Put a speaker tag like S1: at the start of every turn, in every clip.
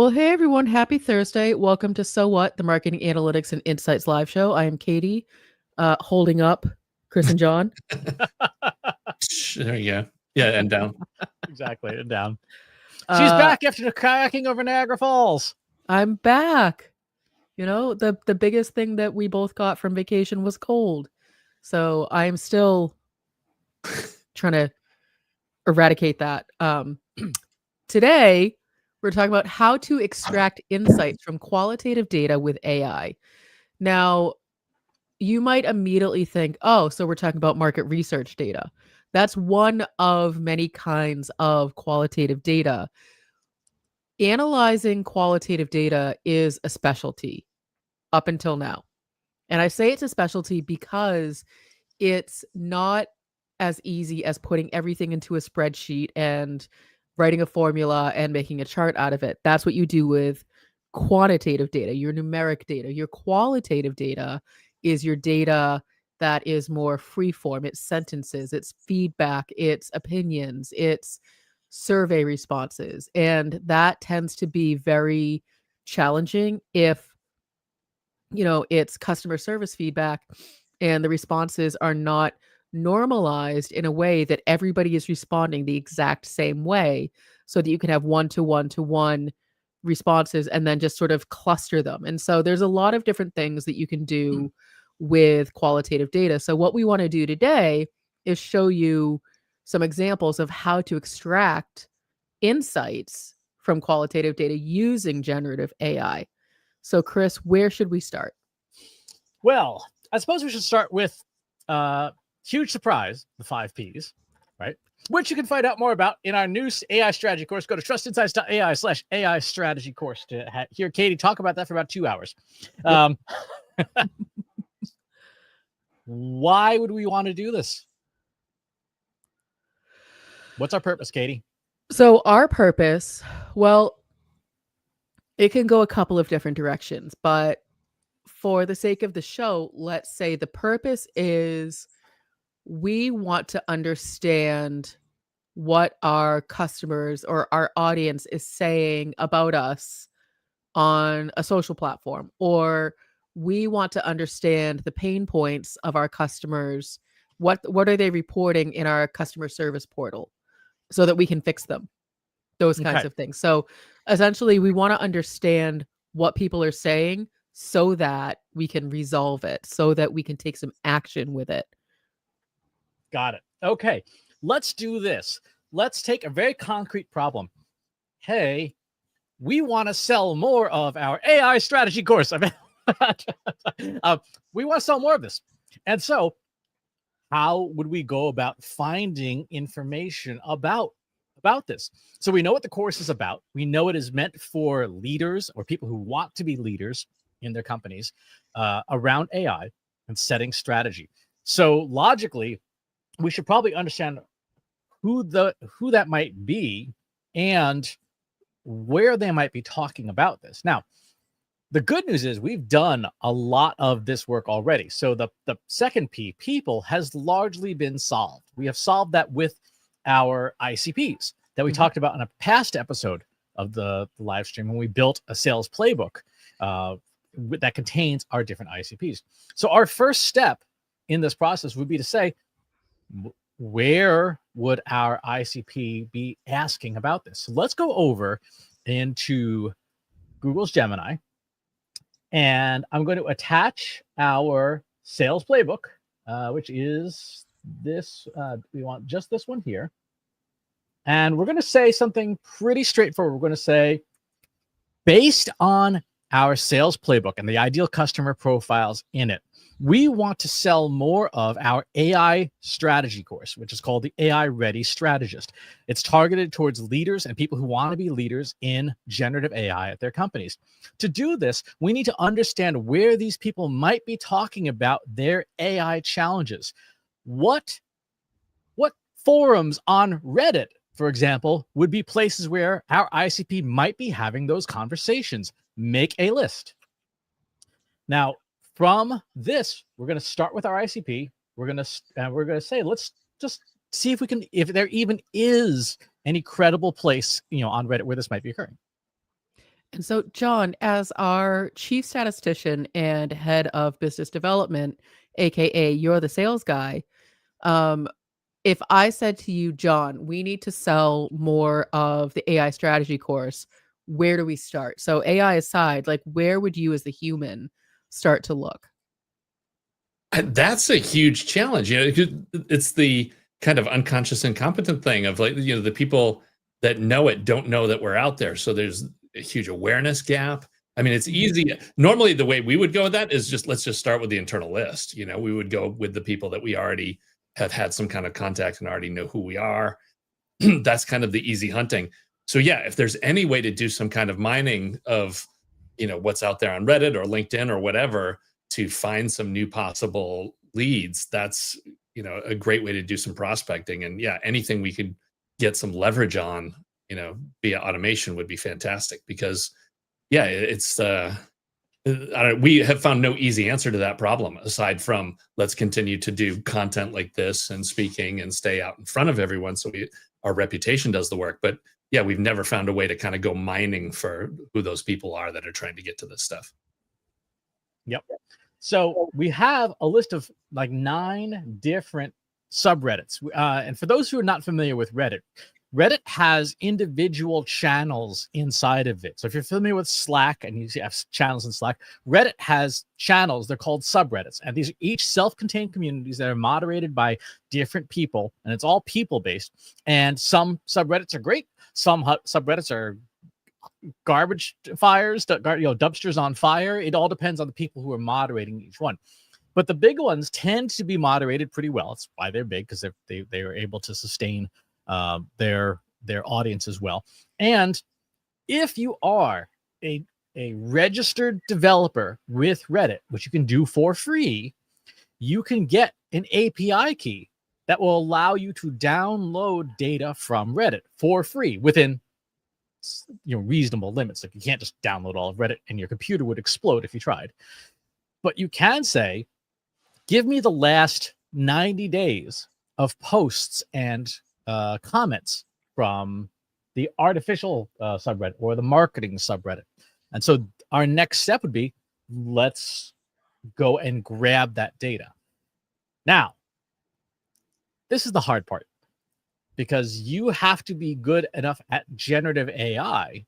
S1: Well, hey everyone, happy Thursday. Welcome to So What, the Marketing Analytics and Insights live show. I am Katie, holding up Chris and John.
S2: There you go. Yeah, and down.
S3: Exactly, and down. She's back after kayaking over Niagara Falls.
S1: I'm back. You know, the biggest thing that we both got from vacation was cold. So I'm still trying to eradicate that. Today, we're talking about how to extract insights from qualitative data with AI. Now, you might immediately think, oh, so we're talking about market research data. That's one of many kinds of qualitative data. Analyzing qualitative data is a specialty up until now. And I say it's a specialty because it's not as easy as putting everything into a spreadsheet and writing a formula and making a chart out of it. That's what you do with quantitative data, your numeric data. Your qualitative data is your data that is more free form. It's sentences, it's feedback, it's opinions, it's survey responses. And that tends to be very challenging if, it's customer service feedback and the responses are not normalized in a way that everybody is responding the exact same way so that you can have one-to-one responses and then just sort of cluster them. And so there's a lot of different things that you can do with qualitative data. So what we want to do today is show you some examples of how to extract insights from qualitative data using generative AI. So Chris, where should we start?
S3: Well, I suppose we should start with huge surprise, the 5 Ps, right? Which you can find out more about in our new AI strategy course. Go to trustinsights.ai/AI strategy course to hear Katie talk about that for about 2 hours. Why would we want to do this? What's our purpose, Katie?
S1: So our purpose, well, it can go a couple of different directions, but for the sake of the show, let's say the purpose is we want to understand what our customers or our audience is saying about us on a social platform, or we want to understand the pain points of our customers. What are they reporting in our customer service portal so that we can fix them? Those kinds of things. So essentially, we want to understand what people are saying so that we can resolve it, so that we can take some action with it.
S3: Got it. Okay, let's do this. Let's take a very concrete problem. Hey, we want to sell more of our AI strategy course. We want to sell more of this. And so how would we go about finding information about this? So we know what the course is about. We know it is meant for leaders or people who want to be leaders in their companies around AI and setting strategy. So logically, we should probably understand who that might be and where they might be talking about this. Now, the good news is we've done a lot of this work already. So the second P, people, has largely been solved. We have solved that with our ICPs that we talked about in a past episode of the live stream when we built a sales playbook that contains our different ICPs. So our first step in this process would be to say, where would our ICP be asking about this? So let's go over into Google's Gemini, and I'm going to attach our sales playbook, which is this. We want just this one here. And we're going to say something pretty straightforward. We're going to say, based on our sales playbook and the ideal customer profiles in it, we want to sell more of our AI strategy course, which is called the AI Ready Strategist. It's targeted towards leaders and people who want to be leaders in generative AI at their companies. To do this, we need to understand where these people might be talking about their AI challenges. What forums on Reddit, for example, would be places where our ICP might be having those conversations? Make a list. Now, from this, we're going to start with our ICP. We're going to say, let's just see if there even is any credible place, on Reddit where this might be occurring.
S1: And so, John, as our chief statistician and head of business development, aka you're the sales guy, um, if I said to you, John, we need to sell more of the AI strategy course, where do we start? So, AI aside, like where would you as the human start to look?
S2: That's a huge challenge. It's the kind of unconscious incompetent thing of like, the people that know it don't know that we're out there. So there's a huge awareness gap. I mean, it's easy. Normally, the way we would go with that is let's just start with the internal list. We would go with the people that we already have had some kind of contact and already know who we are. That's kind of the easy hunting. So yeah, if there's any way to do some kind of mining of, what's out there on Reddit or LinkedIn or whatever, to find some new possible leads, that's a great way to do some prospecting. And yeah, anything we could get some leverage on via automation would be fantastic, because yeah, it's we have found no easy answer to that problem aside from let's continue to do content like this and speaking and stay out in front of everyone so our reputation does the work. But yeah, we've never found a way to kind of go mining for who those people are that are trying to get to this stuff.
S3: Yep. So we have a list of like 9 different subreddits. And for those who are not familiar with Reddit, Reddit has individual channels inside of it. So if you're familiar with Slack and you have channels in Slack, Reddit has channels. They're called subreddits. And these are each self-contained communities that are moderated by different people. And it's all people-based. And some subreddits are great. Some subreddits are garbage fires, dumpsters on fire. It all depends on the people who are moderating each one. But the big ones tend to be moderated pretty well. That's why they're big, because they are able to sustain their audience as well. And if you are a registered developer with Reddit, which you can do for free, you can get an API key that will allow you to download data from Reddit for free within reasonable limits. Like you can't just download all of Reddit and your computer would explode if you tried. But you can say, give me the last 90 days of posts and comments from the artificial subreddit or the marketing subreddit. And so our next step would be, let's go and grab that data. Now, this is the hard part, because you have to be good enough at generative AI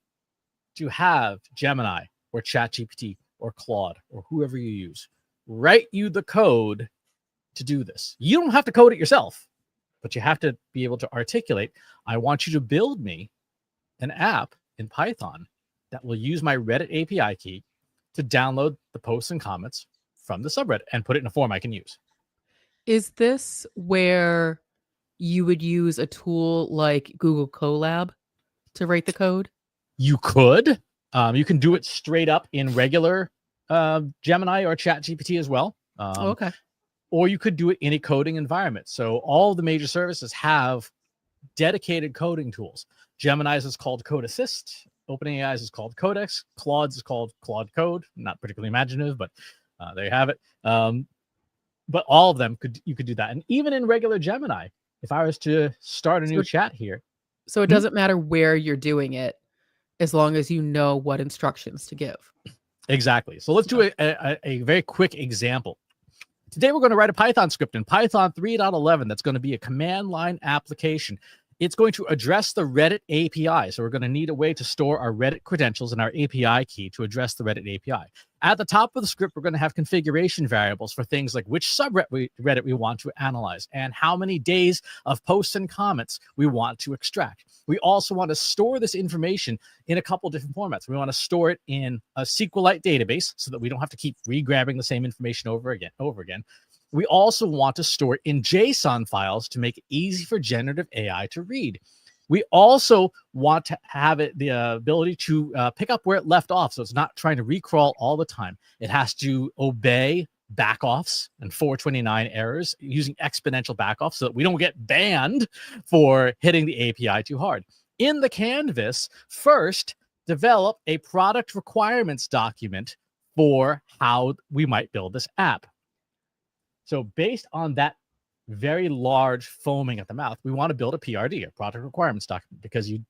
S3: to have Gemini or ChatGPT or Claude or whoever you use write you the code to do this. You don't have to code it yourself, but you have to be able to articulate, I want you to build me an app in Python that will use my Reddit API key to download the posts and comments from the subreddit and put it in a form I can use.
S1: Is this where you would use a tool like Google Colab to write the code?
S3: You could. You can do it straight up in regular Gemini or ChatGPT as well.
S1: Okay.
S3: Or you could do it in a coding environment. So all the major services have dedicated coding tools. Gemini's is called Code Assist. OpenAI's is called Codex. Claude's is called Claude Code. Not particularly imaginative, but there you have it. But all of them you could do that. And even in regular Gemini, if I was to start a new chat here.
S1: So it doesn't matter where you're doing it, as long as you know what instructions to give.
S3: Exactly. So let's do a very quick example. Today, we're going to write a Python script in Python 3.11 that's going to be a command line application. It's going to address the Reddit API. So we're going to need a way to store our Reddit credentials and our API key to address the Reddit API. At the top of the script, we're going to have configuration variables for things like which subreddit we want to analyze and how many days of posts and comments we want to extract. We also want to store this information in a couple different formats. We want to store it in a SQLite database so that we don't have to keep re-grabbing the same information over again. We also want to store it in JSON files to make it easy for generative AI to read. We also want to have it the ability to pick up where it left off, so it's not trying to recrawl all the time. It has to obey backoffs and 429 errors using exponential backoffs so that we don't get banned for hitting the API too hard. In the canvas, first, develop a product requirements document for how we might build this app. So based on that very large foaming at the mouth, we want to build a PRD, a product requirements document, because you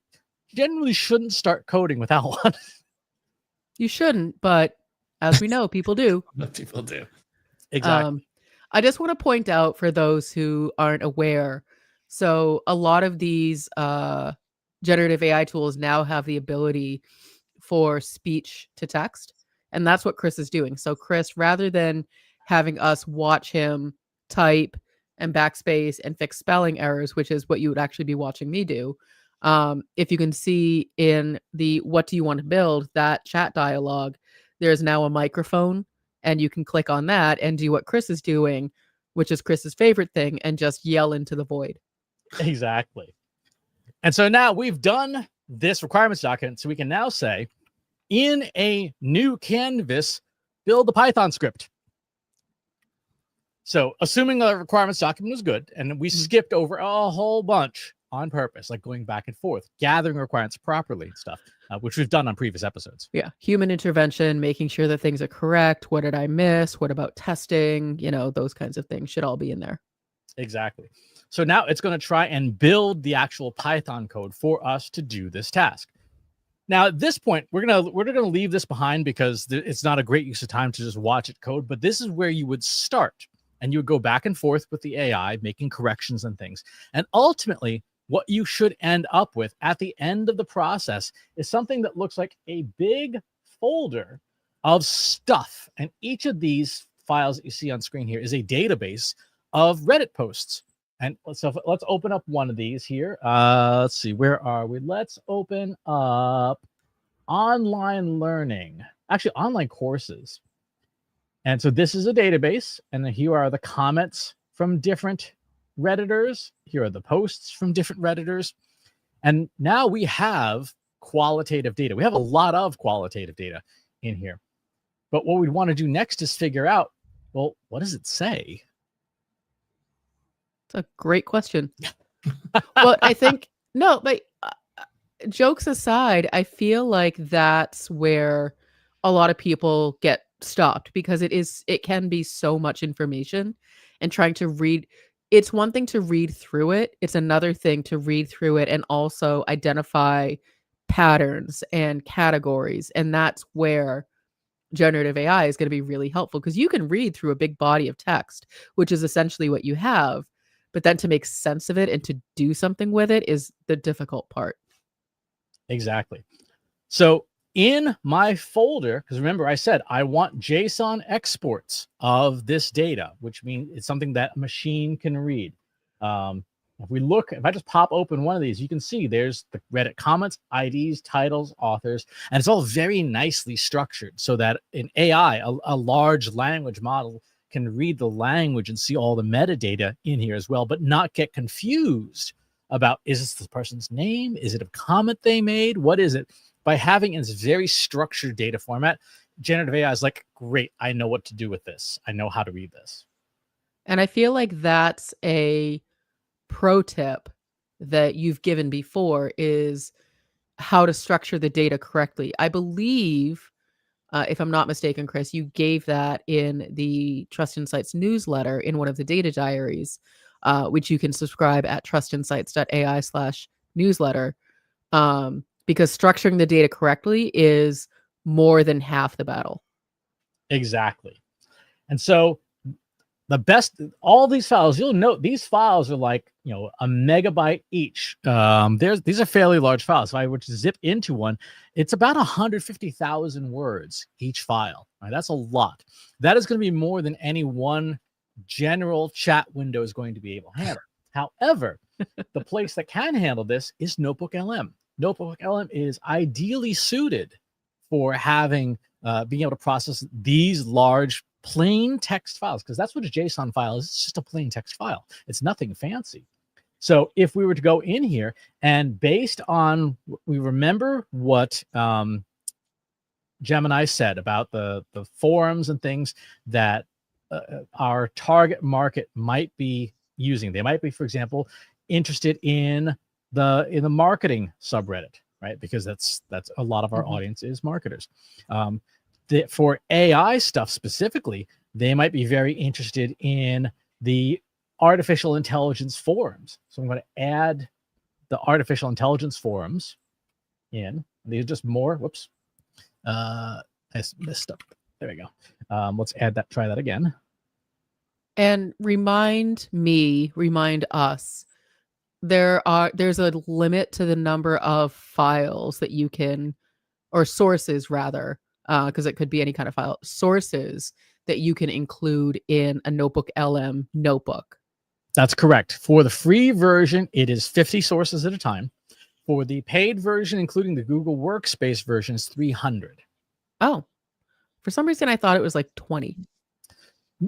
S3: generally shouldn't start coding without one.
S1: You shouldn't, but as we know, people do.
S2: What people do.
S3: Exactly.
S1: I just want to point out for those who aren't aware. So a lot of these generative AI tools now have the ability for speech to text. And that's what Chris is doing. So Chris, rather than having us watch him type and backspace and fix spelling errors, which is what you would actually be watching me do, if you can see in the what do you want to build, that chat dialogue, there's now a microphone, and you can click on that and do what Chris is doing, which is Chris's favorite thing, and just yell into the void.
S3: Exactly. And so now we've done this requirements document, so we can now say, in a new canvas, build the Python script. So assuming the requirements document was good, and we skipped over a whole bunch on purpose, like going back and forth, gathering requirements properly and stuff, which we've done on previous episodes.
S1: Yeah. Human intervention, making sure that things are correct. What did I miss? What about testing? You know, those kinds of things should all be in there.
S3: Exactly. So now it's going to try and build the actual Python code for us to do this task. Now, at this point, we're gonna leave this behind because it's not a great use of time to just watch it code, but this is where you would start, and you would go back and forth with the AI, making corrections and things. And ultimately, what you should end up with at the end of the process is something that looks like a big folder of stuff. And each of these files that you see on screen here is a database of Reddit posts. And so let's open up one of these here. Let's see, where are we? Let's open up online learning, actually online courses. And so this is a database, and then here are the comments from different Redditors. Here are the posts from different Redditors. And now we have qualitative data. We have a lot of qualitative data in here. But what we'd want to do next is figure out, well, what does it say?
S1: It's a great question. Well, I think, no, but jokes aside, I feel like that's where a lot of people get stopped, because it can be so much information, and trying to read. It's one thing to read through it. It's another thing to read through it and also identify patterns and categories. And that's where generative AI is going to be really helpful, because you can read through a big body of text, which is essentially what you have. But then to make sense of it and to do something with it is the difficult part.
S3: Exactly. So in my folder, because remember I said I want JSON exports of this data, which means it's something that a machine can read. If I just pop open one of these, you can see there's the Reddit comments, IDs, titles, authors, and it's all very nicely structured so that an AI, a large language model, can read the language and see all the metadata in here as well, but not get confused about, is this the person's name? Is it a comment they made? What is it? By having in this very structured data format, generative AI is like, great, I know what to do with this. I know how to read this.
S1: And I feel like that's a pro tip that you've given before, is how to structure the data correctly. I believe, if I'm not mistaken, Chris, you gave that in the Trust Insights newsletter in one of the data diaries, which you can subscribe at trustinsights.ai/newsletter, because structuring the data correctly is more than half the battle. Exactly.
S3: And so all these files, you'll note these files are like, a megabyte each. These are fairly large files. If I were to zip into one, it's about 150,000 words each file. Right? That's a lot. That is going to be more than any one general chat window is going to be able to handle. However, the place that can handle this is Notebook LM. Notebook LM is ideally suited for having being able to process these large plain text files, because that's what a JSON file is. It's just a plain text file. It's nothing fancy. So if we were to go in here and based on, we remember what Gemini said about the forums and things that our target market might be using. They might be, for example, interested in the marketing subreddit, right? Because that's a lot of our audience is marketers. For AI stuff specifically, they might be very interested in the artificial intelligence forums. So I'm going to add the artificial intelligence forums in. These are just more, I messed up. There we go. Let's add that. Try that again.
S1: And remind us, there's a limit to the number of files that you can, or sources rather, because it could be any kind of file, sources that you can include in a Notebook LM notebook.
S3: That's correct. For the free version, it is 50 sources at a time. For the paid version, including the Google Workspace version, is 300.
S1: Oh, for some reason I thought it was like 20.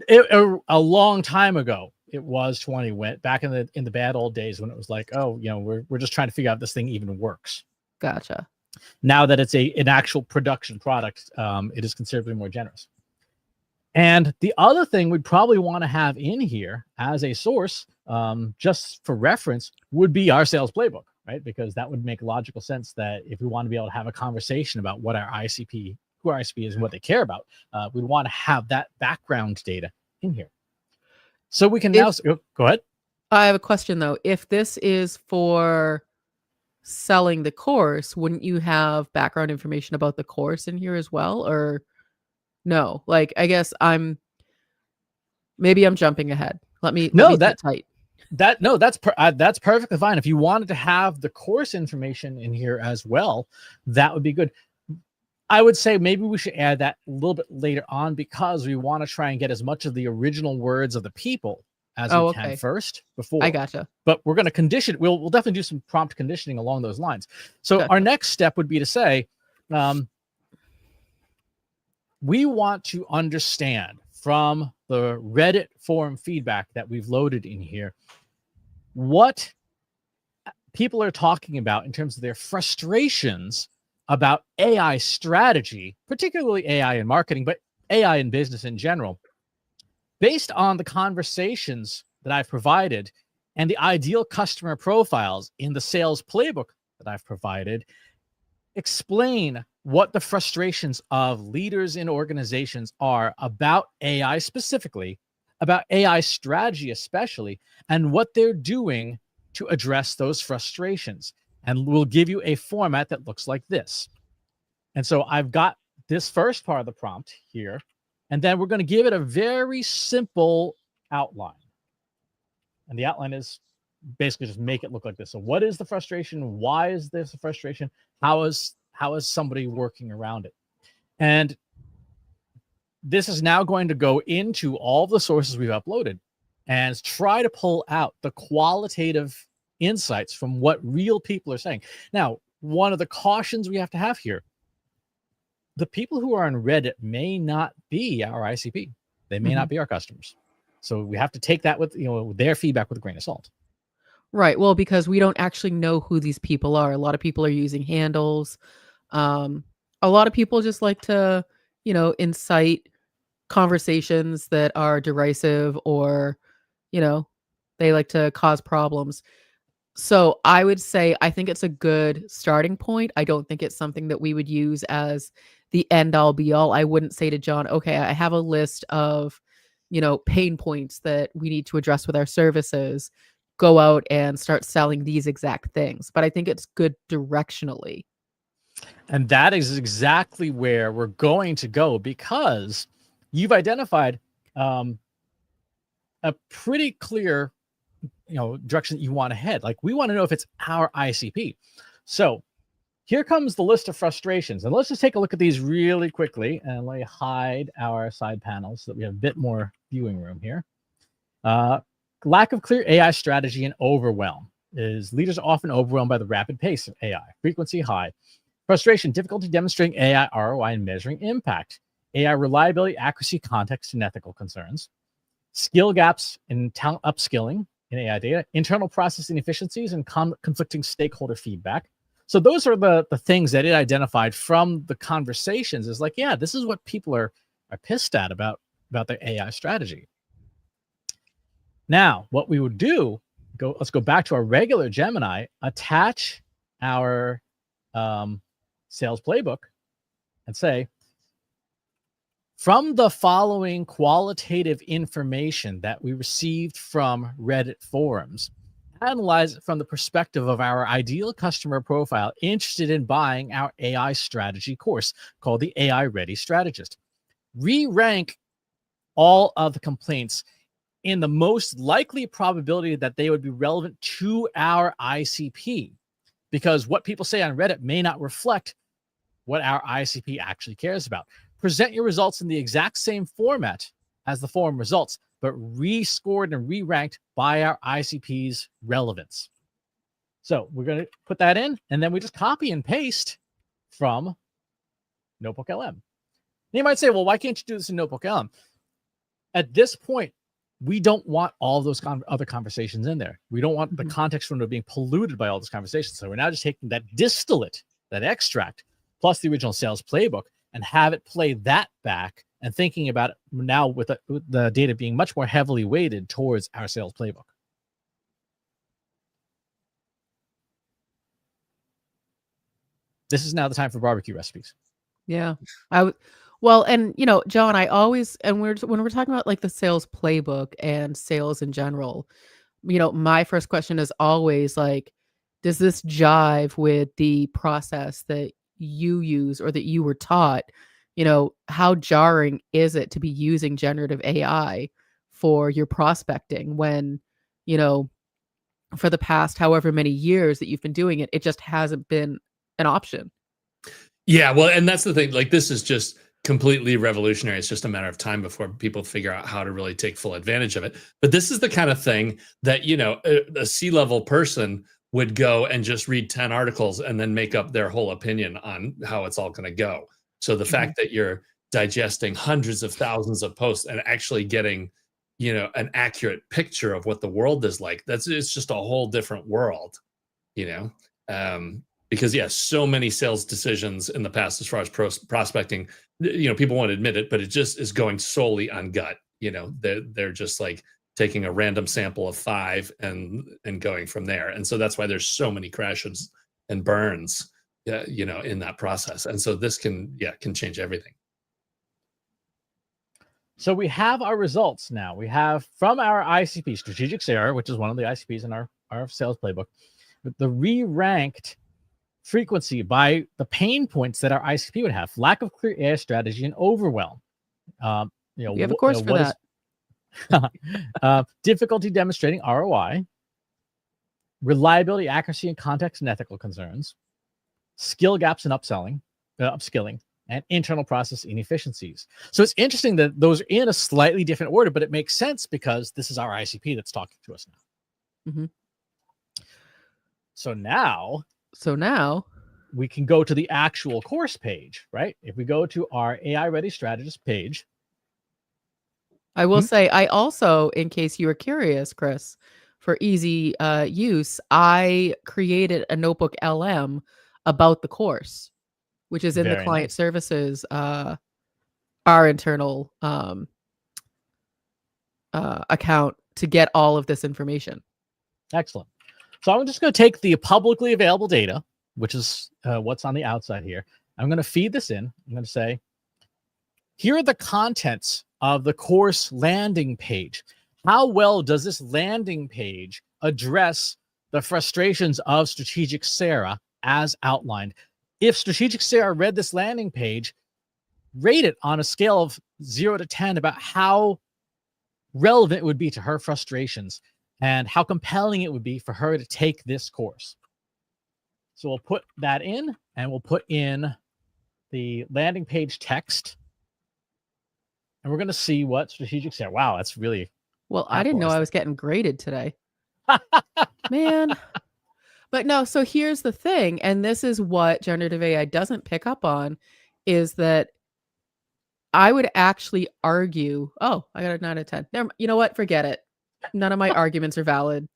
S3: A long time ago, it was 20. Went back in the bad old days when it was like, oh, we're just trying to figure out if this thing even works.
S1: Gotcha.
S3: Now that it's an actual production product, it is considerably more generous. And the other thing we'd probably want to have in here as a source, just for reference, would be our sales playbook, right? Because that would make logical sense that if we want to be able to have a conversation about what our ICP, who our ICP is and what they care about, we'd want to have that background data in here. So we can now go ahead.
S1: I have a question though. If this is for selling the course, wouldn't you have background information about the course in here as well? Or no? Like, I guess maybe I'm jumping ahead. Let me sit tight.
S3: That's perfectly fine. If you wanted to have the course information in here as well, that would be good. I would say maybe we should add that a little bit later on, because we want to try and get as much of the original words of the people as we can first before.
S1: I gotcha.
S3: But we're going to condition. We'll definitely do some prompt conditioning along those lines. So
S1: Gotcha.
S3: Our next step would be to say, we want to understand from the Reddit forum feedback that we've loaded in here what people are talking about in terms of their frustrations about AI strategy, particularly AI in marketing, but AI in business in general, based on the conversations that I've provided and the ideal customer profiles in the sales playbook that I've provided. Explain what the frustrations of leaders in organizations are about AI specifically, about AI strategy especially, and what they're doing to address those frustrations. And we'll give you a format that looks like this. And so I've got this first part of the prompt here, and then we're going to give it a very simple outline. And the outline is basically just make it look like this. So what is the frustration? Why is this a frustration? How is somebody working around it? And this is now going to go into all the sources we've uploaded and try to pull out the qualitative insights from what real people are saying. Now, one of the cautions we have to have here, the people who are on Reddit may not be our ICP. They may not be our customers. So we have to take that with, their feedback with a grain of salt.
S1: Right. Well, because we don't actually know who these people are. A lot of people are using handles. A lot of people just like to, incite conversations that are derisive, or, they like to cause problems. So I would say, I think it's a good starting point. I don't think it's something that we would use as the end all be all. I wouldn't say to John, okay, I have a list of, pain points that we need to address with our services. Go out and start selling these exact things. But I think it's good directionally.
S3: And that is exactly where we're going to go, because you've identified a pretty clear direction that you want to head. Like, we want to know if it's our ICP. So here comes the list of frustrations. And let's just take a look at these really quickly. And let me hide our side panels so that we have a bit more viewing room here. Lack of clear AI strategy and overwhelm. Leaders are often overwhelmed by the rapid pace of AI. Frequency high. Frustration, difficulty demonstrating AI ROI and measuring impact. AI reliability, accuracy, context, and ethical concerns. Skill gaps in talent upskilling in AI data. Internal process inefficiencies and conflicting stakeholder feedback. So those are the things that it identified from the conversations. Is like, yeah, this is what people are pissed at about their AI strategy. Now, what we would do, let's go back to our regular Gemini, attach our sales playbook, and say, from the following qualitative information that we received from Reddit forums, analyze it from the perspective of our ideal customer profile interested in buying our AI strategy course called the AI Ready Strategist. Re-rank all of the complaints in the most likely probability that they would be relevant to our ICP, because what people say on Reddit may not reflect what our ICP actually cares about. Present your results in the exact same format as the forum results, but rescored and re-ranked by our ICP's relevance. So we're going to put that in, and then we just copy and paste from Notebook LM. You might say, well, why can't you do this in Notebook LM? At this point, we don't want all those other conversations in there. We don't want the context from it being polluted by all those conversations. So we're now just taking that distillate, that extract, plus the original sales playbook, and have it play that back and thinking about it now with the data being much more heavily weighted towards our sales playbook. This is now the time for barbecue recipes.
S1: Yeah. Well, and John, I always, and when we're talking about like the sales playbook and sales in general, my first question is always like, does this jive with the process that you use or that you were taught? How jarring is it to be using generative AI for your prospecting when, for the past however many years that you've been doing it, it just hasn't been an option?
S2: Yeah, well, and that's the thing. Like, this is just completely revolutionary. It's just a matter of time before people figure out how to really take full advantage of it. But this is the kind of thing that, a C-level person would go and just read 10 articles and then make up their whole opinion on how it's all going to go. So the fact that you're digesting hundreds of thousands of posts and actually getting, an accurate picture of what the world is like, it's just a whole different world, because so many sales decisions in the past, as far as prospecting, people won't admit it, but it just is going solely on gut. They're just like taking a random sample of 5 and going from there. And so that's why there's so many crashes and burns, in that process. And so this can change everything.
S3: So we have our results now. We have from our ICP, Strategic Sarah, which is one of the ICPs in our sales playbook, the re-ranked frequency by the pain points that our ICP would have: lack of clear AI strategy and overwhelm.
S1: You have a course for
S3: that. Difficulty demonstrating ROI, reliability, accuracy, and context and ethical concerns, skill gaps in upskilling, and internal process inefficiencies. So it's interesting that those are in a slightly different order, but it makes sense because this is our ICP that's talking to us now.
S1: Mm-hmm.
S3: So now we can go to the actual course page, right? If we go to our AI Ready Strategist page.
S1: I will say, I also, in case you were curious, Chris, for easy use, I created a Notebook LM about the course, which is in the client services, our internal account, to get all of this information.
S3: Excellent. So I'm just going to take the publicly available data, which is what's on the outside here. I'm going to feed this in. I'm going to say, here are the contents of the course landing page. How well does this landing page address the frustrations of Strategic Sarah as outlined? If Strategic Sarah read this landing page, rate it on a scale of 0 to 10 about how relevant it would be to her frustrations and how compelling it would be for her to take this course. So we'll put that in, and we'll put in the landing page text. And we're going to see what Strategic Sarah. Wow, that's really...
S1: Well, I didn't know I was getting graded today. Man. But no, so here's the thing, and this is what generative AI doesn't pick up on, is that I would actually argue, I got a 9 out of 10. You know what? Forget it. None of my arguments are valid.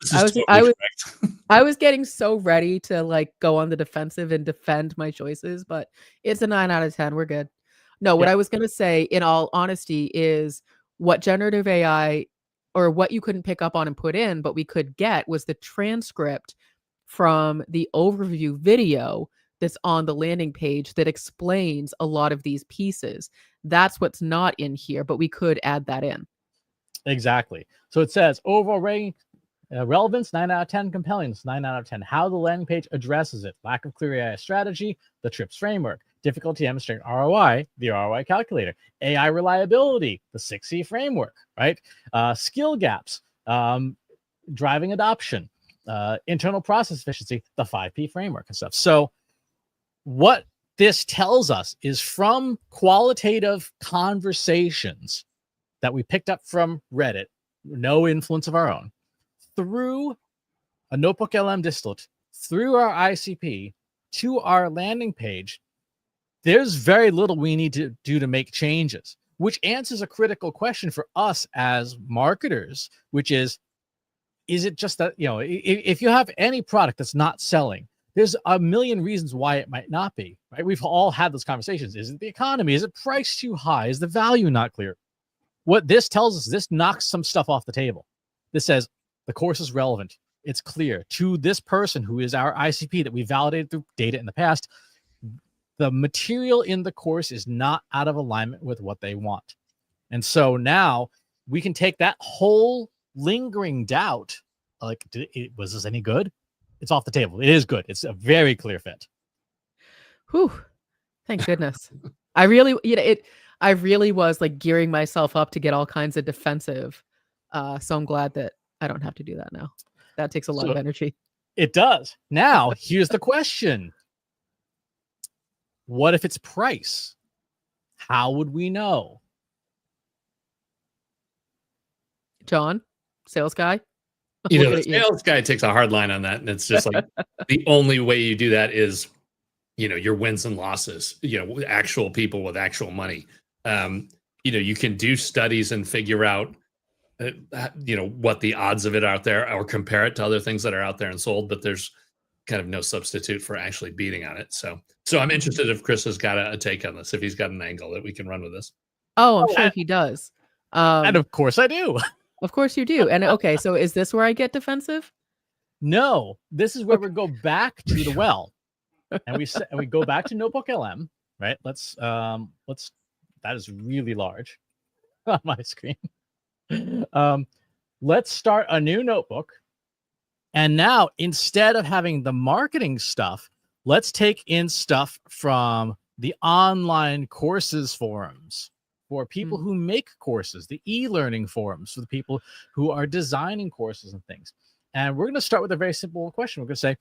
S1: I was getting so ready to like go on the defensive and defend my choices, but it's a 9 out of 10. We're good. No, what I was going to say, in all honesty, is what generative AI, or what you couldn't pick up on and put in, but we could get, was the transcript from the overview video that's on the landing page that explains a lot of these pieces. That's what's not in here, but we could add that in.
S3: Exactly. So it says overall Relevance, 9 out of 10. Compellingness, 9 out of 10. How the landing page addresses it. Lack of clear AI strategy, the TRIPS framework. Difficulty demonstrating ROI, the ROI calculator. AI reliability, the 6C framework, right? Skill gaps, driving adoption, internal process efficiency, the 5P framework and stuff. So what this tells us is from qualitative conversations that we picked up from Reddit, no influence of our own, through a Notebook LM distillate, through our ICP, to our landing page, there's very little we need to do to make changes, which answers a critical question for us as marketers, which is it just that, if you have any product that's not selling, there's a million reasons why it might not be, right? We've all had those conversations. Is it the economy? Is it priced too high? Is the value not clear? What this tells us, this knocks some stuff off the table. This says the course is relevant. It's clear to this person who is our ICP that we validated through data in the past. The material in the course is not out of alignment with what they want. And so now we can take that whole lingering doubt, like, was this any good? It's off the table. It is good. It's a very clear fit.
S1: Whew. Thank goodness. I really was like gearing myself up to get all kinds of defensive. So I'm glad that I don't have to do that now. That takes a lot of energy.
S3: It does. Now, here's the question. What if it's price? How would we know?
S2: John,
S1: sales guy?
S2: The sales guy takes a hard line on that. And it's just like the only way you do that is, your wins and losses, actual people with actual money. You can do studies and figure out, what the odds of it out there, or compare it to other things that are out there and sold, but there's kind of no substitute for actually beating on it. So I'm interested if Chris has got a take on this, if he's got an angle that we can run with this.
S1: Oh, I'm sure he does.
S3: And of course I do.
S1: Of course you do. And okay, so is this where I get defensive?
S3: No, this is where we go back to the well, and we go back to Notebook LM, right? Let's that is really large on my screen. Let's start a new notebook. And now, instead of having the marketing stuff, let's take in stuff from the online courses forums for people who make courses, the e-learning forums for the people who are designing courses and things. And we're going to start with a very simple question. We're going to say,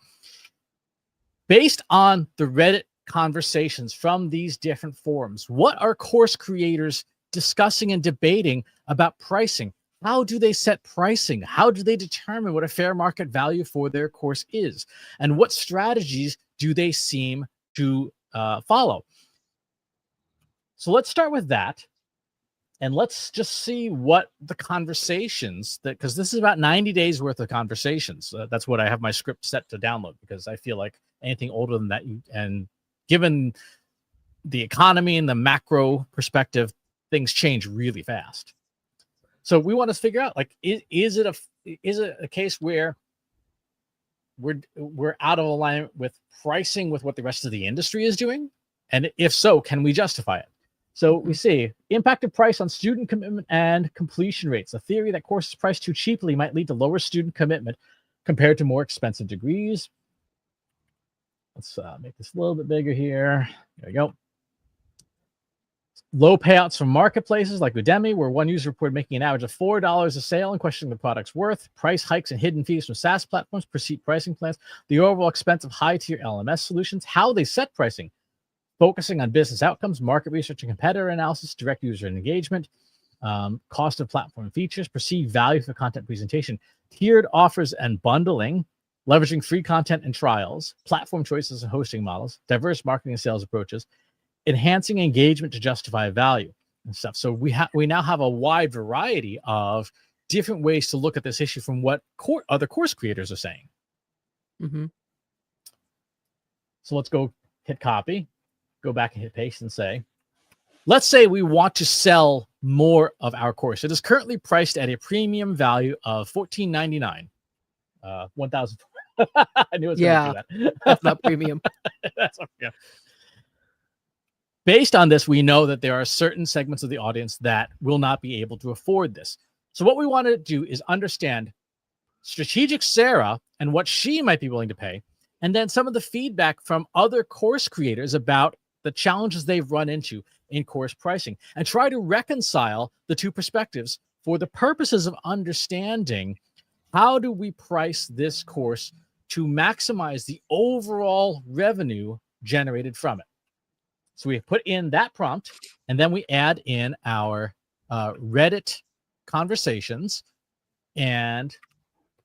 S3: based on the Reddit conversations from these different forums, what are course creators discussing and debating about pricing? How do they set pricing? How do they determine what a fair market value for their course is? And what strategies do they seem to follow? So let's start with that. And let's just see what the conversations, because this is about 90 days worth of conversations. That's what I have my script set to download, because I feel like anything older than that, and given the economy and the macro perspective, things change really fast. So we want to figure out, like, is it a case where we're out of alignment with pricing with what the rest of the industry is doing? And if so, can we justify it? So we see impact of price on student commitment and completion rates. A theory that courses priced too cheaply might lead to lower student commitment compared to more expensive degrees. Let's make this a little bit bigger here. There we go. Low payouts from marketplaces like Udemy, where one user reported making an average of $4 a sale and questioning the product's worth. Price hikes and hidden fees from SaaS platforms, precede pricing plans. The overall expense of high-tier LMS solutions. How they set pricing. Focusing on business outcomes, market research and competitor analysis, direct user engagement, cost of platform features, perceived value for content presentation, tiered offers and bundling, leveraging free content and trials, platform choices and hosting models, diverse marketing and sales approaches, enhancing engagement to justify value and stuff. So we now have a wide variety of different ways to look at this issue from what other course creators are saying.
S1: Mm-hmm.
S3: So let's go hit copy, go back and hit paste and say, let's say we want to sell more of our course. It is currently priced at a premium value of $14.99. $1,000. I knew it was going to do that.
S1: That's not premium.
S3: Yeah. Based on this, we know that there are certain segments of the audience that will not be able to afford this. So what we want to do is understand Strategic Sarah and what she might be willing to pay, and then some of the feedback from other course creators about the challenges they've run into in course pricing, and try to reconcile the two perspectives for the purposes of understanding how do we price this course to maximize the overall revenue generated from it. So we put in that prompt, and then we add in our Reddit conversations, and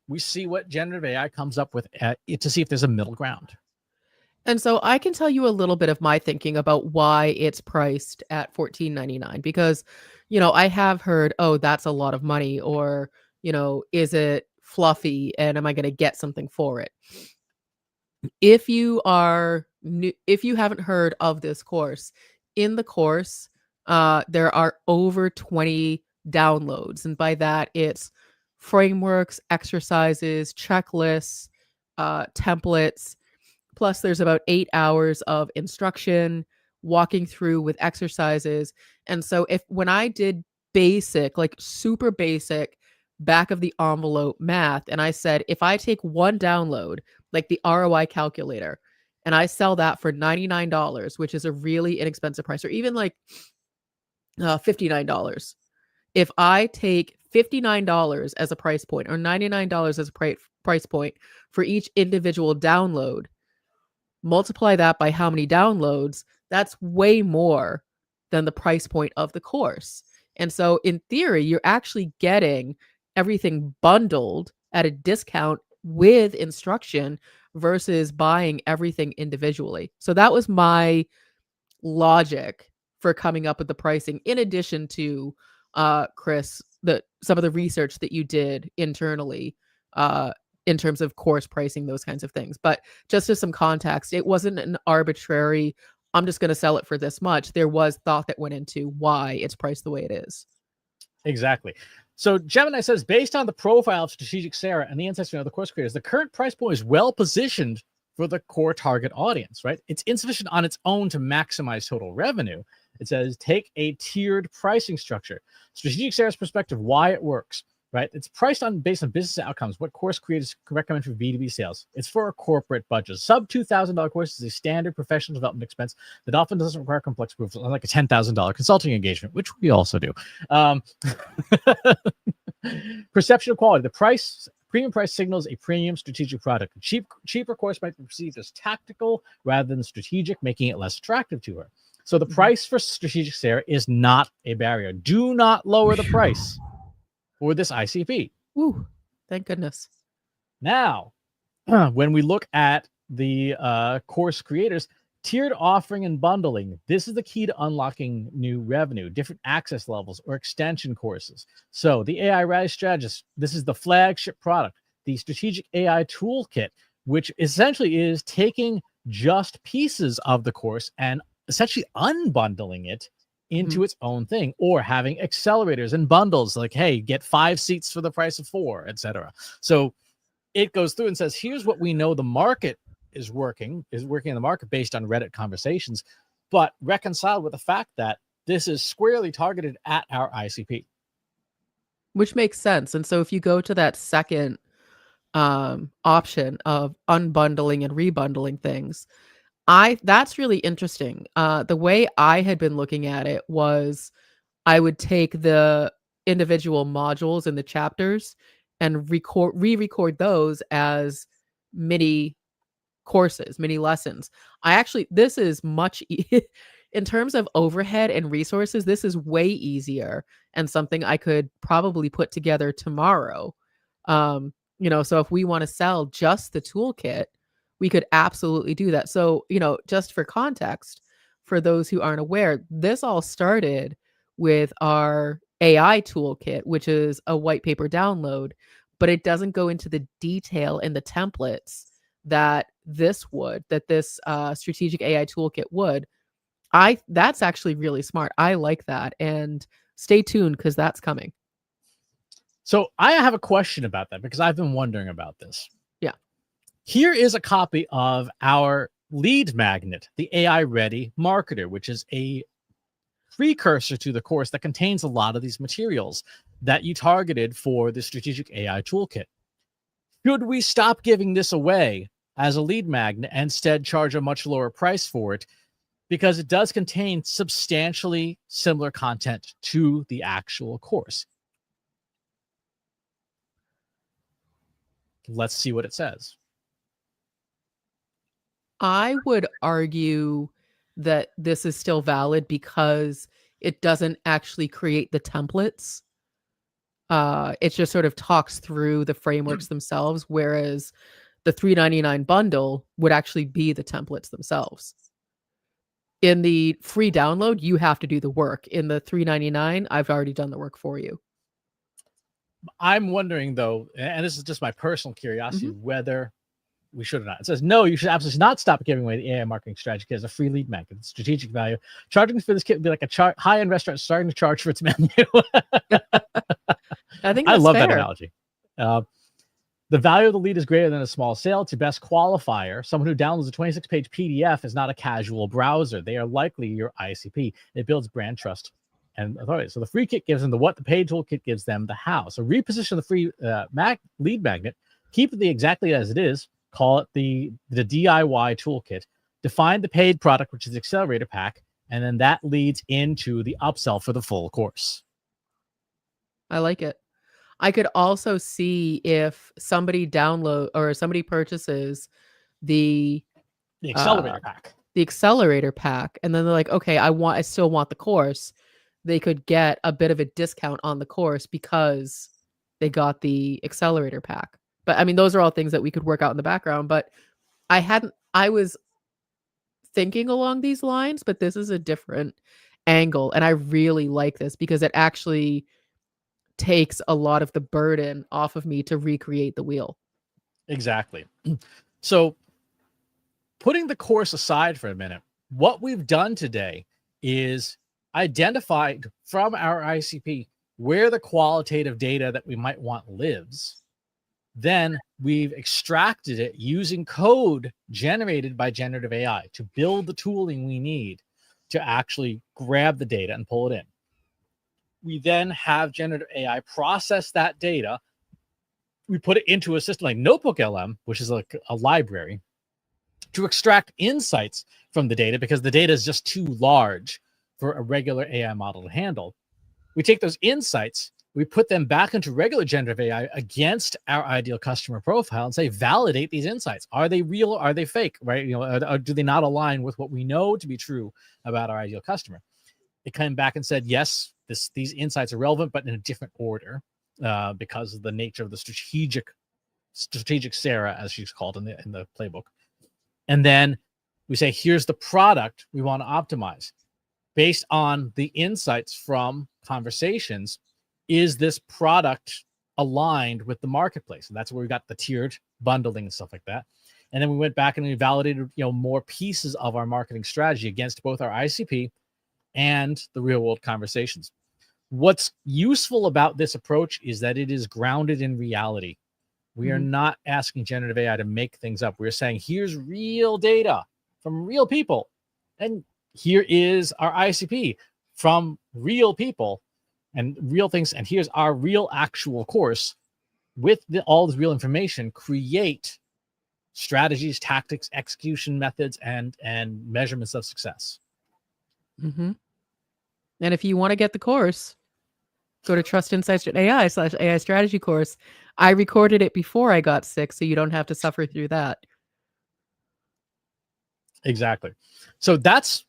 S3: we see what generative AI comes up with to see if there's a middle ground.
S1: And so I can tell you a little bit of my thinking about why it's priced at $14.99, because, I have heard, oh, that's a lot of money, or, is it fluffy and am I going to get something for it? If you are new, if you haven't heard of this course, in the course, there are over 20 downloads. And by that, it's frameworks, exercises, checklists, templates. Plus, there's about 8 hours of instruction, walking through with exercises. And so when I did basic, like super basic, back of the envelope math, and I said, if I take one download, like the ROI calculator, and I sell that for $99, which is a really inexpensive price, or even like $59. If I take $59 as a price point, or $99 as a price point for each individual download, multiply that by how many downloads, that's way more than the price point of the course. And so in theory, you're actually getting everything bundled at a discount with instruction versus buying everything individually. So that was my logic for coming up with the pricing, in addition to Chris, some of the research that you did internally in terms of course pricing, those kinds of things. But just as some context, it wasn't an arbitrary, I'm just going to sell it for this much. There was thought that went into why it's priced the way it is.
S3: Exactly. So Gemini says, based on the profile of Strategic Sarah and the insights from other course creators, the current price point is well positioned for the core target audience, right? It's insufficient on its own to maximize total revenue. It says, take a tiered pricing structure. Strategic Sarah's perspective, why it works, right? It's priced based on business outcomes, what course creators recommend for B2B sales. It's for a corporate budget. Sub $2,000 course is a standard professional development expense that often doesn't require complex proofs, unlike a $10,000 consulting engagement, which we also do. Perception of quality. The premium price signals a premium strategic product. A cheaper course might be perceived as tactical rather than strategic, making it less attractive to her. So the price for Strategic Sarah is not a barrier. Do not lower the price for this ICP.
S1: Woo, thank goodness.
S3: Now, when we look at the course creators, tiered offering and bundling, this is the key to unlocking new revenue, different access levels or extension courses. So the AI Rise Strategist, this is the flagship product, the Strategic AI Toolkit, which essentially is taking just pieces of the course and essentially unbundling it into its own thing, or having accelerators and bundles like, hey, get 5 seats for the price of 4, etc. So it goes through and says, here's what we know the market is working in the market based on Reddit conversations, but reconciled with the fact that this is squarely targeted at our ICP.
S1: Which makes sense. And so if you go to that second option of unbundling and rebundling things, that's really interesting. The way I had been looking at it was I would take the individual modules in the chapters and re-record those as mini courses, mini lessons. This is much in terms of overhead and resources, this is way easier and something I could probably put together tomorrow. So if we want to sell just the toolkit, we could absolutely do that. So, just for context, for those who aren't aware, this all started with our AI toolkit, which is a white paper download, but it doesn't go into the detail and the templates that this strategic AI toolkit would. That's actually really smart. I like that. And stay tuned because that's coming.
S3: So I have a question about that because I've been wondering about this.
S1: Yeah.
S3: Here is a copy of our lead magnet, the AI Ready Marketer, which is a precursor to the course that contains a lot of these materials that you targeted for the Strategic AI Toolkit. Should we stop giving this away as a lead magnet and instead charge a much lower price for it? Because it does contain substantially similar content to the actual course. Let's see what it says.
S1: I would argue that this is still valid because it doesn't actually create the templates. It just sort of talks through the frameworks themselves, whereas the $3.99 bundle would actually be the templates themselves. In the free download, you have to do the work. In the $3.99, I've already done the work for you.
S3: I'm wondering, though, and this is just my personal curiosity, whether we should or not. It says, no, you should absolutely not stop giving away the AI marketing strategy kit as a free lead magnet. It's strategic value. Charging for this kit would be like a high-end restaurant starting to charge for its menu.
S1: I think
S3: I
S1: that's
S3: love that
S1: fair.
S3: analogy. The value of the lead is greater than a small sale. It's your best qualifier. Someone who downloads a 26-page PDF is not a casual browser. They are likely your ICP. It builds brand trust and authority. So the free kit gives them the what, the paid toolkit gives them the how. So reposition the free lead magnet, keep it exactly as it is, call it the DIY toolkit, define the paid product, which is the accelerator pack, and then that leads into the upsell for the full course.
S1: I like it. I could also see if somebody purchases the
S3: accelerator pack.
S1: The accelerator pack, and then they're like, okay, I still want the course. They could get a bit of a discount on the course because they got the accelerator pack. But I mean, those are all things that we could work out in the background. But I was thinking along these lines, but this is a different angle. And I really like this because it actually takes a lot of the burden off of me to recreate the wheel.
S3: Exactly. So putting the course aside for a minute, what we've done today is identified from our ICP where the qualitative data that we might want lives. Then we've extracted it using code generated by generative AI to build the tooling we need to actually grab the data and pull it in. We then have generative AI process that data. We put it into a system like Notebook LM, which is like a library, to extract insights from the data because the data is just too large for a regular AI model to handle. We take those insights, we put them back into regular generative AI against our ideal customer profile and say, validate these insights. Are they real or are they fake, right? Or do they not align with what we know to be true about our ideal customer? It came back and said, yes, these insights are relevant, but in a different order because of the nature of the strategic Sarah, as she's called in the playbook. And then we say, here's the product we want to optimize. Based on the insights from conversations, is this product aligned with the marketplace? And that's where we got the tiered bundling and stuff like that. And then we went back and we validated more pieces of our marketing strategy against both our ICP and the real world conversations. What's useful about this approach is that it is grounded in reality. We are not asking generative AI to make things up. We're saying, here's real data from real people. And here is our ICP from real people and real things. And here's our real actual course with all this real information. Create strategies, tactics, execution methods, and measurements of success.
S1: And if you want to get the course, go to trustinsights.ai/AI strategy course. I recorded it before I got sick, so you don't have to suffer through that.
S3: Exactly. So that's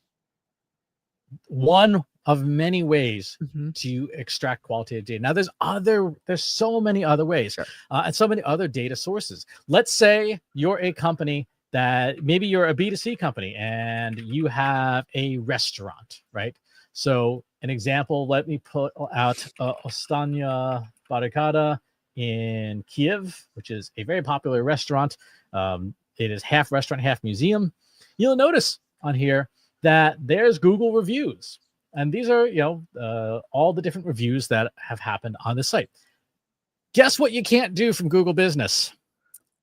S3: one of many ways to extract qualitative data. Now, there's so many other ways and so many other data sources. Let's say you're a company that maybe you're a B2C company and you have a restaurant, right? So an example, let me put out Ostanya Barricada in Kiev, which is a very popular restaurant. It is half restaurant, half museum. You'll notice on here that there's Google reviews. And these are, all the different reviews that have happened on the site. Guess what you can't do from Google Business?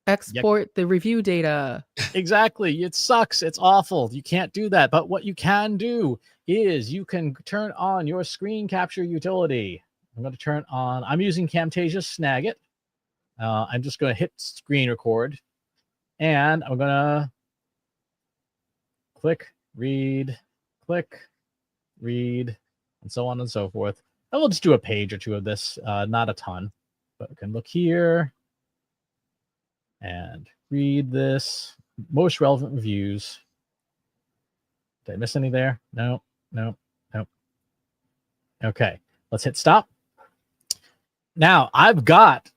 S1: Export the review data. Exactly.
S3: It sucks. It's awful. You can't do that. But what you can do is you can turn on your screen capture utility. I'm going to turn on, I'm using Camtasia Snagit. I'm just going to hit screen record, and I'm going to click, read, and so on and so forth. And we'll just do a page or two of this, not a ton, but we can look here and read this. Most relevant reviews. Did I miss any there? No. Okay, let's hit stop. Now I've got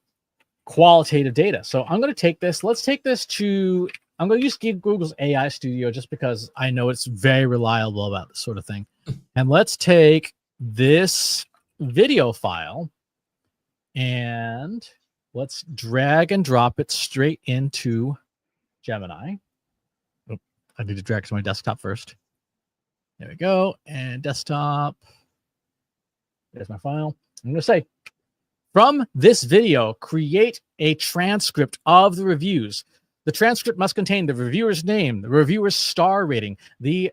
S3: qualitative data. So I'm going to take this. Let's take this to, I'm going to use Google's AI Studio just because I know it's very reliable about this sort of thing. And let's take this video file and let's drag and drop it straight into Gemini. Oh, I need to drag to my desktop first. There we go. And desktop. There's my file. I'm going to say, from this video, create a transcript of the reviews. The transcript must contain the reviewer's name, the reviewer's star rating, the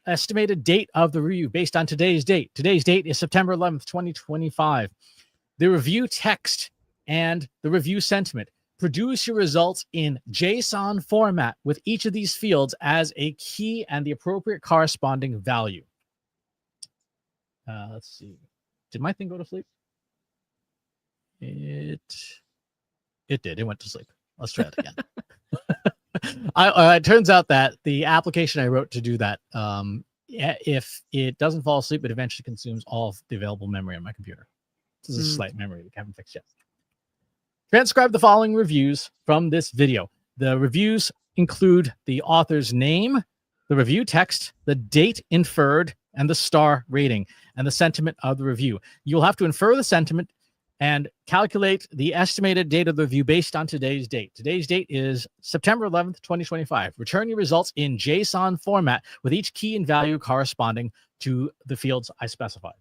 S3: estimated date of the review based on today's date. Today's date is September 11th, 2025. The review text and the review sentiment. Produce your results in JSON format with each of these fields as a key and the appropriate corresponding value. Let's see. Did my thing go to sleep? It did. It went to sleep. Let's try it again. It turns out that the application I wrote to do that, if it doesn't fall asleep, it eventually consumes all of the available memory on my computer. This is a slight memory we haven't fixed yet. Transcribe the following reviews from this video. The reviews include the author's name, the review text, the date inferred, and the star rating, and the sentiment of the review. You'll have to infer the sentiment and calculate the estimated date of the review based on today's date. Today's date is September 11th, 2025. Return your results in JSON format with each key and value corresponding to the fields I specified.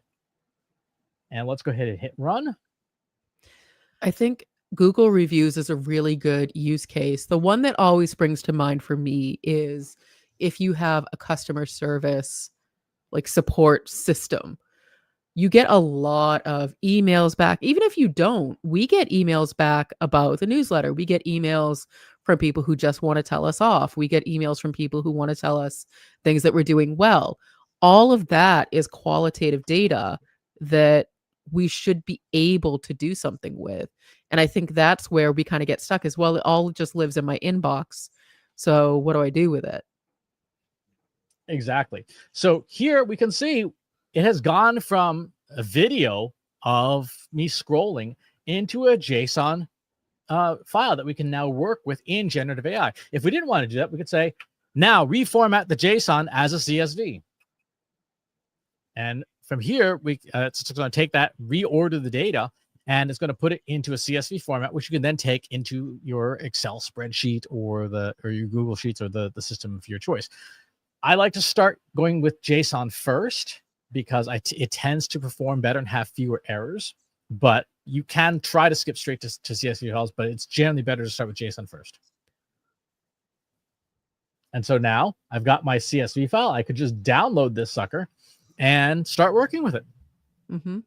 S3: And let's go ahead and hit run.
S1: I think Google reviews is a really good use case. The one that always springs to mind for me is if you have a customer service like support system. You get a lot of emails back. Even if you don't, we get emails back about the newsletter. We get emails from people who just want to tell us off. We get emails from people who want to tell us things that we're doing well. All of that is qualitative data that we should be able to do something with. And I think that's where we kind of get stuck as well. It all just lives in my inbox. So what do I do with it?
S3: Exactly. So here we can see it has gone from a video of me scrolling into a JSON file that we can now work with in generative AI. If we didn't want to do that, we could say, now reformat the JSON as a CSV. And from here, it's just going to take that, reorder the data, and it's going to put it into a CSV format, which you can then take into your Excel spreadsheet or your Google Sheets or the system of your choice. I like to start going with JSON first because it tends to perform better and have fewer errors. But you can try to skip straight to CSV files, but it's generally better to start with JSON first. And so now I've got my CSV file. I could just download this sucker and start working with it.
S1: Mm-hmm.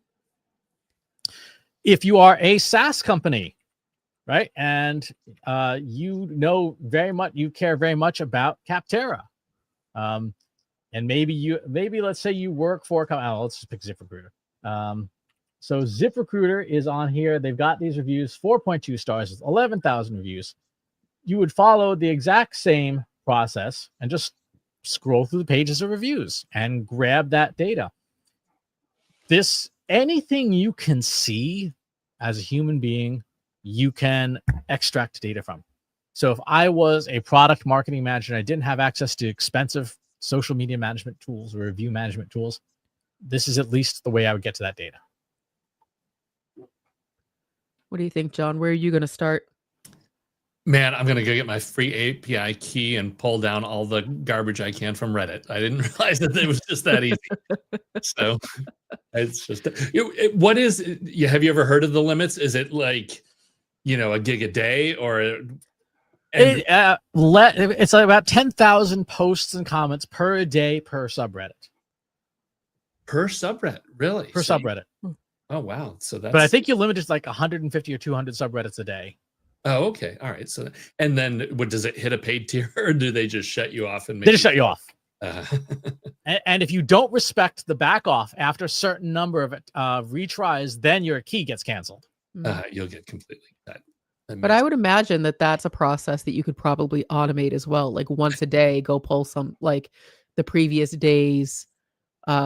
S3: If you are a SaaS company, right, and you care very much about Capterra, and maybe let's say you work for, let's just pick ZipRecruiter. So ZipRecruiter is on here. They've got these reviews, 4.2 stars, 11,000 reviews. You would follow the exact same process and just scroll through the pages of reviews and grab that data. Anything you can see as a human being, you can extract data from. So if I was a product marketing manager and I didn't have access to expensive social media management tools or review management tools, this is at least the way I would get to that data.
S1: What do you think, John? Where are you going to start?
S2: Man, I'm going to go get my free API key and pull down all the garbage I can from Reddit. I didn't realize that it was just that easy. So it's just, what is, have you ever heard of the limits? Is it like, a gig a day or?
S3: It's like about 10,000 posts and comments per day per subreddit.
S2: Per subreddit, really?
S3: Per subreddit.
S2: Oh, wow. So that's.
S3: But I think you limit it to like 150 or 200 subreddits a day.
S2: Oh, okay. All right. So, and then what does it hit a paid tier, or do they just shut you off and make
S3: They just shut you off.
S2: Uh,
S3: And if you don't respect the back off after a certain number of retries, then your key gets canceled.
S2: you'll get completely cut.
S1: But I would imagine that that's a process that you could probably automate as well. Like once a day, go pull some, like the previous day's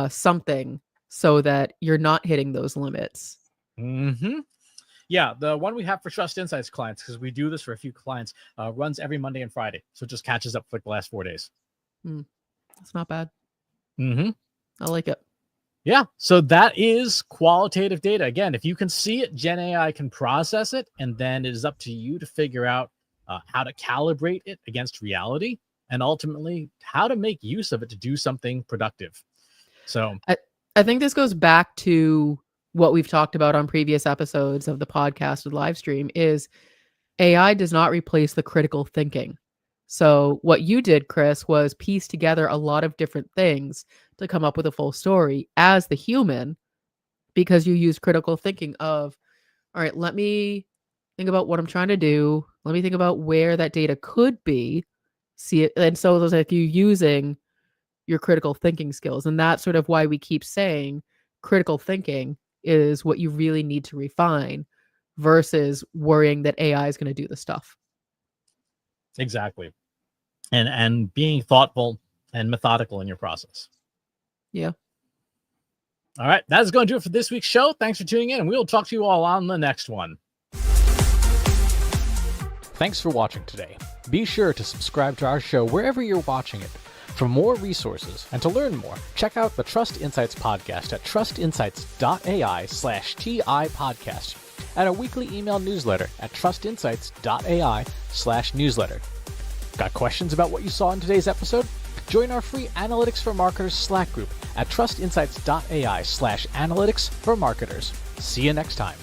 S1: something, so that you're not hitting those limits.
S3: Mm-hmm. Yeah, the one we have for Trust Insights clients, because we do this for a few clients, runs every Monday and Friday. So it just catches up for like the last 4 days.
S1: That's not bad.
S3: Mm-hmm.
S1: I like it.
S3: Yeah, so that is qualitative data. Again, if you can see it, Gen AI can process it, and then it is up to you to figure out how to calibrate it against reality, and ultimately how to make use of it to do something productive. So
S1: I think this goes back to what we've talked about on previous episodes of the podcast with live stream is AI does not replace the critical thinking. So what you did, Chris, was piece together a lot of different things to come up with a full story as the human, because you use critical thinking of, all right, let me think about what I'm trying to do. Let me think about where that data could be. See it. And so there's like you using your critical thinking skills. And that's sort of why we keep saying critical thinking is what you really need to refine versus worrying that AI is going to do the stuff.
S3: exactly. And being thoughtful and methodical in your process.
S1: Yeah.
S3: All right, that is going to do it for this week's show. Thanks for tuning in, and we'll talk to you all on the next one. Thanks for watching today. Be sure to subscribe to our show wherever you're watching it. For more resources and to learn more, check out the Trust Insights podcast at trustinsights.ai/TI podcast and a weekly email newsletter at trustinsights.ai/newsletter. Got questions about what you saw in today's episode? Join our free Analytics for Marketers Slack group at trustinsights.ai/analytics for marketers. See you next time.